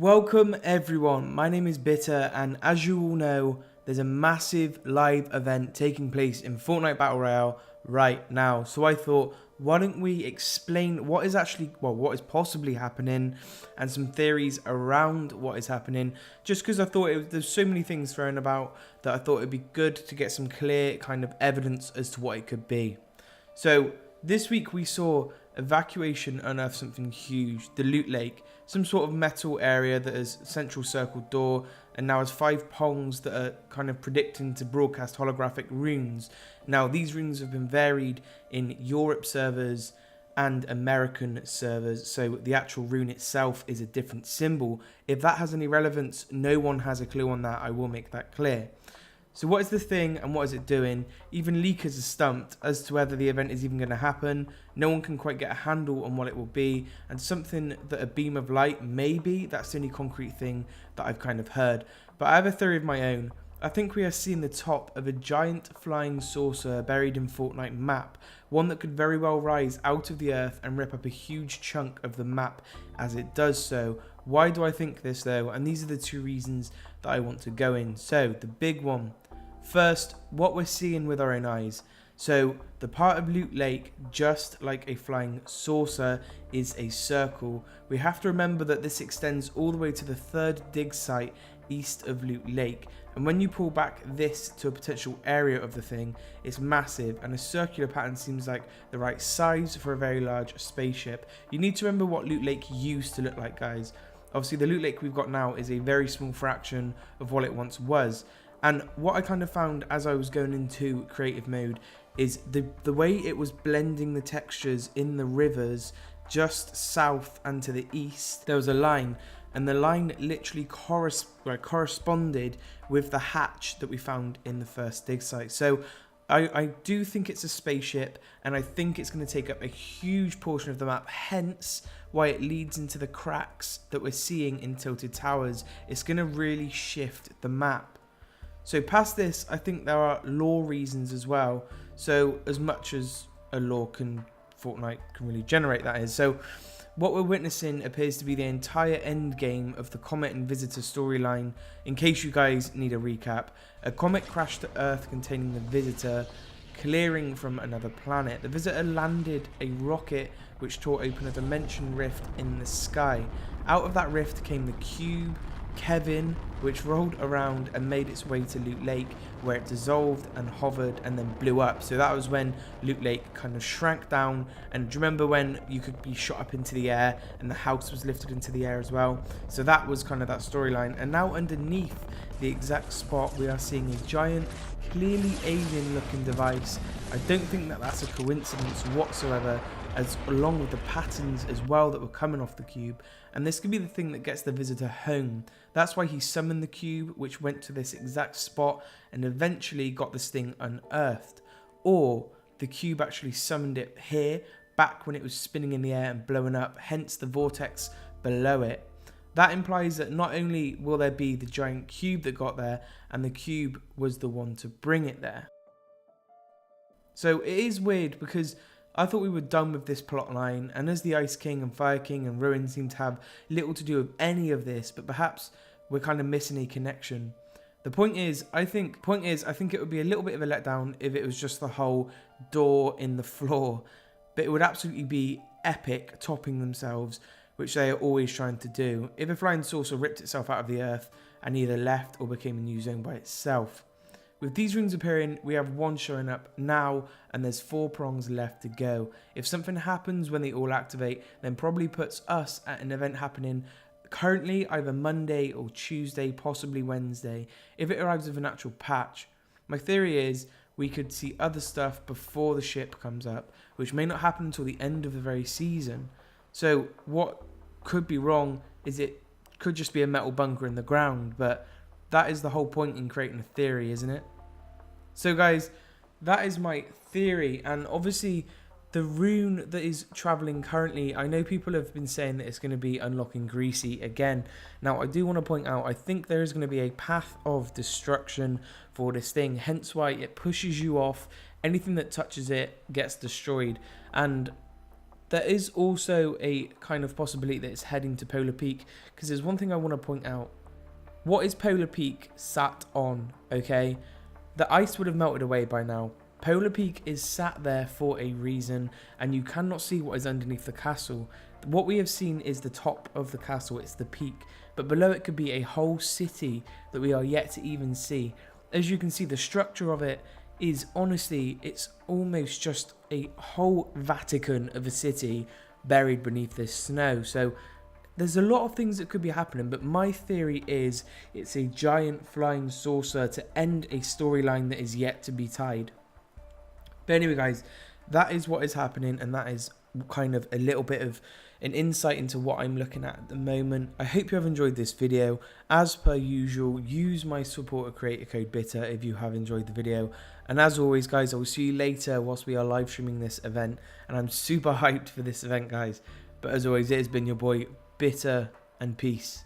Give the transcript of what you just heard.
Welcome everyone, my name is Bitter, and as you all know, there's a massive live event taking place in Fortnite Battle Royale right now. So I thought, why don't we explain what is possibly happening and some theories around what is happening, just because I thought there's so many things thrown about that I thought it'd be good to get some clear kind of evidence as to what it could be. So this week we saw evacuation unearth something huge, the loot lake, some sort of metal area that has central circle door and now has 5 pongs that are kind of predicting to broadcast holographic runes. Now these runes have been varied in Europe servers and American servers, so the actual rune itself is a different symbol. If that has any relevance, no one has a clue on that, I will make that clear. So what is the thing and what is it doing? Even leakers are stumped as to whether the event is even going to happen. No one can quite get a handle on what it will be, and something that a beam of light may be. That's the only concrete thing that I've kind of heard. But I have a theory of my own. I think we are seeing the top of a giant flying saucer buried in Fortnite map, one that could very well rise out of the earth and rip up a huge chunk of the map as it does so. Why do I think this though? And these are the 2 reasons that I want to go in. So the big one. First, what we're seeing with our own eyes. So the part of Loot Lake, just like a flying saucer, is a circle. We have to remember that this extends all the way to the 3rd dig site east of Loot Lake, and when you pull back this to a potential area of the thing, it's massive, and a circular pattern seems like the right size for a very large spaceship. You need to remember what Loot Lake used to look like, guys. Obviously the Loot Lake we've got now is a very small fraction of what it once was. And what I kind of found as I was going into creative mode is the way it was blending the textures in the rivers just south and to the east. There was a line, and the line literally corresponded with the hatch that we found in the first dig site. So I do think it's a spaceship, and I think it's going to take up a huge portion of the map, hence why it leads into the cracks that we're seeing in Tilted Towers. It's going to really shift the map. So past this, I think there are lore reasons as well. So as much as a lore Fortnite can really generate, that is. So what we're witnessing appears to be the entire end game of the Comet and Visitor storyline. In case you guys need a recap, a comet crashed to Earth containing the Visitor, clearing from another planet. The Visitor landed a rocket which tore open a dimension rift in the sky. Out of that rift came the cube, Kevin, which rolled around and made its way to Loot Lake, where it dissolved and hovered and then blew up. So that was when Loot Lake kind of shrank down. And do you remember when you could be shot up into the air and the house was lifted into the air as well? So that was kind of that storyline. And now underneath the exact spot, we are seeing a giant, clearly alien looking device. I don't think that that's a coincidence whatsoever, as along with the patterns as well that were coming off the cube. And this could be the thing that gets the Visitor home. That's why he summoned the cube, which went to this exact spot and eventually got this thing unearthed. Or the cube actually summoned it here, back when it was spinning in the air and blowing up, hence the vortex below it. That implies that not only will there be the giant cube that got there, and the cube was the one to bring it there. So it is weird because I thought we were done with this plotline, and as the Ice King and Fire King and Ruin seem to have little to do with any of this, but perhaps we're kind of missing a connection. The point is, I think it would be a little bit of a letdown if it was just the whole door in the floor, but it would absolutely be epic, topping themselves, which they are always trying to do, if a flying saucer ripped itself out of the earth and either left or became a new zone by itself. With these rings appearing, we have 1 showing up now, and there's 4 prongs left to go. If something happens when they all activate, then probably puts us at an event happening currently either Monday or Tuesday, possibly Wednesday, if it arrives with an actual patch. My theory is we could see other stuff before the ship comes up, which may not happen until the end of the very season. So what could be wrong is it could just be a metal bunker in the ground, but that is the whole point in creating a theory, isn't it? So guys, that is my theory, and obviously the rune that is traveling currently, I know people have been saying that it's going to be unlocking Greasy again. Now I do want to point out, I think there is going to be a path of destruction for this thing, hence why it pushes you off. Anything that touches it gets destroyed, and There is also a kind of possibility that it's heading to Polar Peak, because there's one thing I want to point out. What is Polar Peak sat on, okay? The ice would have melted away by now. Polar Peak is sat there for a reason, and you cannot see what is underneath the castle. What we have seen is the top of the castle, it's the peak, but below it could be a whole city that we are yet to even see. As you can see, the structure of it is honestly, it's almost just a whole Vatican of a city buried beneath this snow. So there's a lot of things that could be happening, but my theory is it's a giant flying saucer to end a storyline that is yet to be tied. But anyway, guys, that is what is happening, and that is kind of a little bit of an insight into what I'm looking at the moment. I hope you have enjoyed this video. As per usual, use my supporter creator code BITTER if you have enjoyed the video. And as always, guys, I will see you later whilst we are live streaming this event. And I'm super hyped for this event, guys. But as always, it has been your boy, Bitter, and peace.